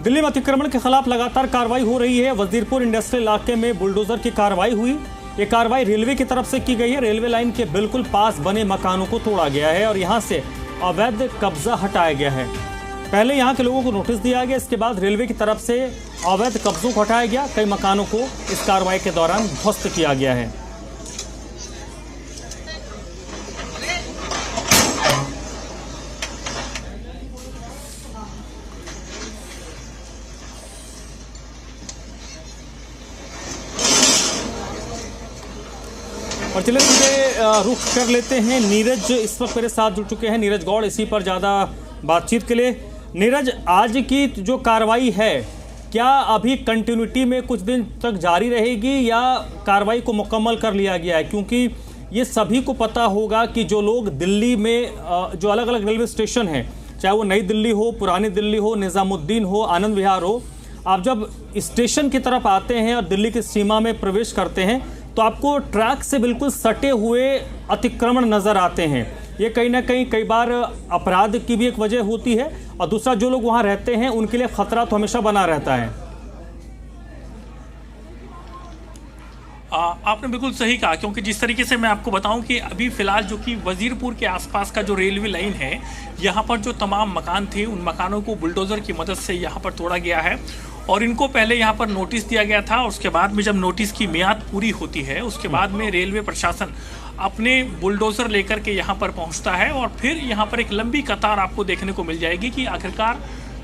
दिल्ली में अतिक्रमण के खिलाफ लगातार कार्रवाई हो रही है। वजीरपुर इंडस्ट्रियल इलाके में बुलडोजर की कार्रवाई हुई। ये कार्रवाई रेलवे की तरफ से की गई है। रेलवे लाइन के बिल्कुल पास बने मकानों को तोड़ा गया है और यहां से अवैध कब्जा हटाया गया है। पहले यहां के लोगों को नोटिस दिया गया, इसके बाद रेलवे की तरफ से अवैध कब्जों को हटाया गया। कई मकानों को इस कार्रवाई के दौरान ध्वस्त किया गया है। और चलिए सीधे रुख कर लेते हैं। नीरज इस वक्त मेरे साथ जुड़ चुके हैं। नीरज गौड़, इसी पर ज़्यादा बातचीत के लिए। नीरज, आज की जो कार्रवाई है क्या अभी कंटिन्यूटी में कुछ दिन तक जारी रहेगी या कार्रवाई को मुकम्मल कर लिया गया है? क्योंकि ये सभी को पता होगा कि जो लोग दिल्ली में जो अलग अलग रेलवे स्टेशन हैं, चाहे वो नई दिल्ली हो, पुरानी दिल्ली हो, निज़ामुद्दीन हो, आनंद विहार हो, आप जब स्टेशन की तरफ आते हैं और दिल्ली की सीमा में प्रवेश करते हैं तो आपको ट्रैक से बिल्कुल सटे हुए अतिक्रमण नजर आते हैं। ये कहीं ना कहीं कई बार अपराध की भी एक वजह होती है और दूसरा जो लोग वहां रहते हैं उनके लिए खतरा तो हमेशा बना रहता है। आपने बिल्कुल सही कहा, क्योंकि जिस तरीके से मैं आपको बताऊं कि अभी फिलहाल जो कि वजीरपुर के आसपास का जो रेलवे लाइन है, यहाँ पर जो तमाम मकान थे उन मकानों को बुलडोज़र की मदद से यहाँ पर तोड़ा गया है और इनको पहले यहाँ पर नोटिस दिया गया था। और उसके बाद में जब नोटिस की मियाद पूरी होती है उसके बाद में रेलवे प्रशासन अपने बुलडोज़र लेकर के यहाँ पर पहुँचता है और फिर यहाँ पर एक लंबी कतार आपको देखने को मिल जाएगी कि आखिरकार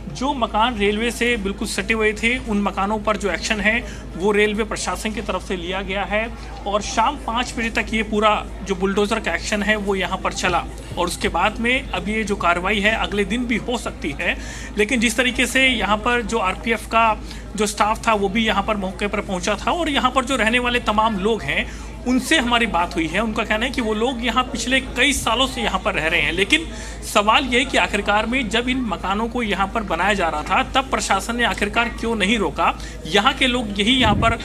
जो मकान रेलवे से बिल्कुल सटे हुए थे उन मकानों पर जो एक्शन है वो रेलवे प्रशासन की तरफ से लिया गया है। और शाम 5 बजे तक ये पूरा जो बुलडोज़र का एक्शन है वो यहाँ पर चला और उसके बाद में अब ये जो कार्रवाई है अगले दिन भी हो सकती है। लेकिन जिस तरीके से यहाँ पर जो आरपीएफ का जो स्टाफ था वो भी यहाँ पर मौके पर पहुँचा था और यहाँ पर जो रहने वाले तमाम लोग हैं उनसे हमारी बात हुई है। उनका कहना है कि वो लोग यहाँ पिछले कई सालों से यहाँ पर रह रहे हैं, लेकिन सवाल ये है कि आखिरकार में जब इन मकानों को यहाँ पर बनाया जा रहा था तब प्रशासन ने आखिरकार क्यों नहीं रोका। यहाँ के लोग यही यहाँ पर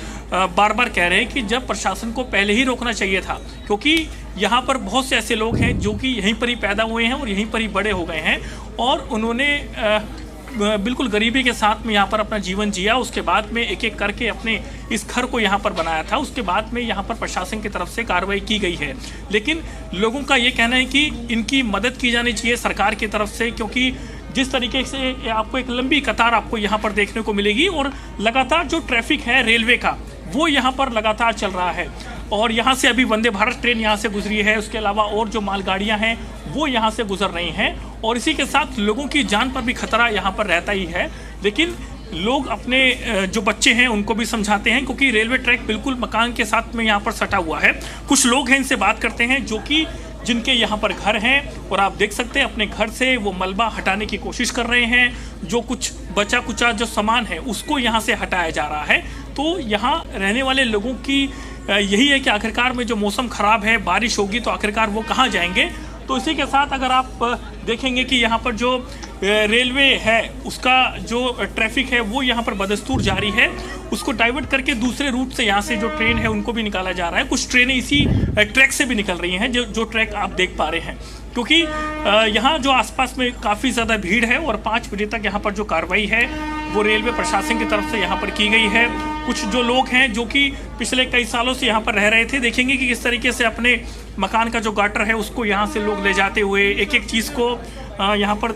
बार बार कह रहे हैं कि जब प्रशासन को पहले ही रोकना चाहिए था, क्योंकि यहाँ पर बहुत से ऐसे लोग हैं जो कि यहीं पर ही पैदा हुए हैं और यहीं पर ही बड़े हो गए हैं और उन्होंने बिल्कुल गरीबी के साथ में यहाँ पर अपना जीवन जिया। उसके बाद में एक एक करके अपने इस घर को यहाँ पर बनाया था। उसके बाद में यहाँ पर प्रशासन की तरफ से कार्रवाई की गई है, लेकिन लोगों का ये कहना है कि इनकी मदद की जानी चाहिए सरकार की तरफ से, क्योंकि जिस तरीके से आपको एक लंबी कतार आपको यहाँ पर देखने को मिलेगी और लगातार जो ट्रैफिक है रेलवे का वो यहाँ पर लगातार चल रहा है और यहाँ से अभी वंदे भारत ट्रेन यहाँ से गुजरी है। उसके अलावा और जो मालगाड़ियाँ हैं वो यहाँ से गुजर रही हैं और इसी के साथ लोगों की जान पर भी खतरा यहाँ पर रहता ही है। लेकिन लोग अपने जो बच्चे हैं उनको भी समझाते हैं, क्योंकि रेलवे ट्रैक बिल्कुल मकान के साथ में यहाँ पर सटा हुआ है। कुछ लोग हैं, इनसे बात करते हैं जो कि जिनके यहाँ पर घर हैं और आप देख सकते हैं अपने घर से वो मलबा हटाने की कोशिश कर रहे हैं। जो कुछ बचा कुचा जो सामान है उसको यहाँ से हटाया जा रहा है। तो यहाँ रहने वाले लोगों की यही है कि आखिरकार में जो मौसम ख़राब है, बारिश होगी तो आखिरकार वो कहाँ जाएंगे। तो इसी के साथ अगर आप देखेंगे कि यहाँ पर जो रेलवे है उसका जो ट्रैफिक है वो यहाँ पर बदस्तूर जारी है, उसको डाइवर्ट करके दूसरे रूट से यहाँ से जो ट्रेन है उनको भी निकाला जा रहा है। कुछ ट्रेनें इसी ट्रैक से भी निकल रही हैं जो ट्रैक आप देख पा रहे हैं, क्योंकि यहाँ जो आसपास में काफ़ी ज़्यादा भीड़ है और 5 बजे तक यहाँ पर जो कार्रवाई है वो रेलवे प्रशासन की तरफ से यहाँ पर की गई है। कुछ जो लोग हैं जो कि पिछले कई सालों से यहाँ पर रह रहे थे, देखेंगे कि किस तरीके से अपने मकान का जो गाटर है उसको यहाँ से लोग ले जाते हुए एक एक चीज़ को यहाँ पर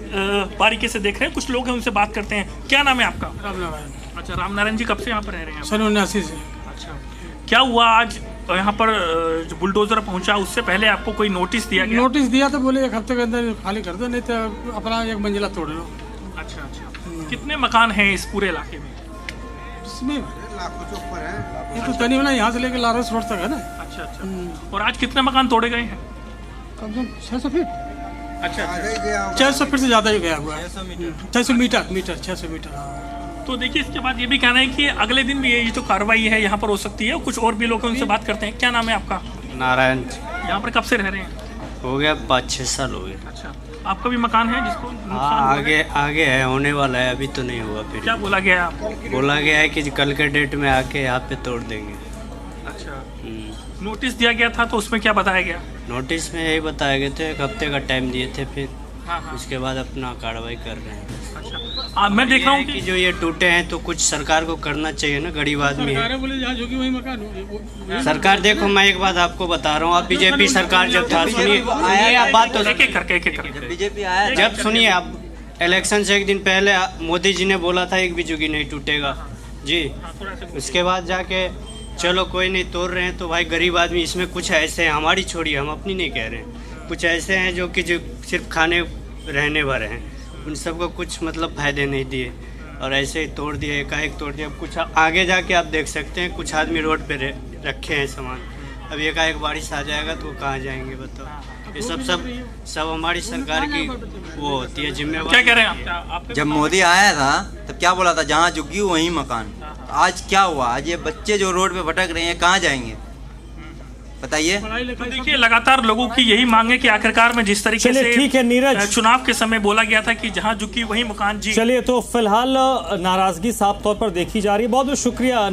बारीकी से देख रहे हैं। कुछ लोग हैं, उनसे बात करते हैं। क्या नाम है आपका? राम नारायण। अच्छा, राम नारायण जी, कब से यहाँ पर रह रहे हैं? सन 79 से। अच्छा, क्या हुआ आज यहाँ पर जो बुलडोजर पहुँचा उससे पहले आपको कोई नोटिस दिया गया? नोटिस दिया तो बोले 1 हफ्ते के अंदर खाली कर दो, नहीं तो अपना 1 मंजिला तोड़ लो। अच्छा अच्छा, कितने मकान हैं इस पूरे इलाके में? इसमें लाखों से ऊपर है। ये तो तनी बना यहाँ से लेकर लारस रोड तक है ना। अच्छा अच्छा, और आज कितने मकान तोड़े गए हैं? कम से कम 600 फीट। अच्छा, 600 फीट से ज़्यादा ही गया हुआ है। 600 मीटर 600 मीटर। तो देखिए, इसके बाद ये भी कहना है कि अगले दिन भी ये जो कार्रवाई है यहाँ पर हो सकती है। कुछ और भी लोग हैं, उनसे बात करते हैं। क्या नाम है आपका? नारायण। यहाँ पर कब से रह रहे हैं? हो गया 5-6 साल हो गए। अच्छा, आपका भी मकान है जिसको हाँ, आगे है, होने वाला है, अभी तो नहीं हुआ। फिर क्या बोला गया है आपको? बोला गया है कि कल के डेट में आके यहाँ पे तोड़ देंगे। अच्छा, नोटिस दिया गया था तो उसमें क्या बताया गया? नोटिस में यही बताया गया था, 1 हफ्ते का टाइम दिए थे, फिर हाँ हाँ, उसके बाद अपना कार्रवाई कर रहे हैं। अच्छा, मैं देख रहा हूँ कि जो ये टूटे हैं तो कुछ सरकार को करना चाहिए ना, गरीब आदमी है। सरकारें बोले जहाँ झुकी वही मकान हो। सरकार देखो, मैं एक बात आपको बता रहा हूँ, अब बीजेपी सरकार जब था, सुनिए आप बात तो एक एक करके बीजेपी आया जब सुनिए, अब इलेक्शन से एक दिन पहले मोदी जी ने बोला था एक भी झुग्गी नहीं टूटेगा जी। उसके बाद जाके चलो कोई नहीं, तोड़ रहे हैं तो भाई गरीब आदमी, इसमें कुछ ऐसे हैं, हमारी छोड़िए, हम अपनी नहीं कह रहे हैं, कुछ ऐसे हैं जो सिर्फ खाने रहने भर हैं, उन सबको कुछ मतलब फायदे नहीं दिए और ऐसे ही तोड़ दिए, एकाएक तोड़ दिया। कुछ आगे जाके आप देख सकते हैं, कुछ आदमी रोड पे रखे हैं सामान, अब एकाएक बारिश आ जाएगा तो वो कहाँ जाएंगे बताओ। ये सब हमारी सरकार की वो होती है जिम्मेवारी। क्या कह रहे हैं आप? जब मोदी आया था तब क्या बोला था, जहाँ झुग्गी वहीं मकान। आज क्या हुआ, आज ये बच्चे जो रोड पे भटक रहे हैं कहाँ जाएंगे बताइए। तो देखिए लगातार लोगों की यही मांग है कि आखिरकार में जिस तरीके से ठीक है नीरज, चुनाव के समय बोला गया था कि जहां झुकी वहीं मकान जी। चलिए तो फिलहाल नाराजगी साफ तौर पर देखी जा रही है। बहुत बहुत शुक्रिया।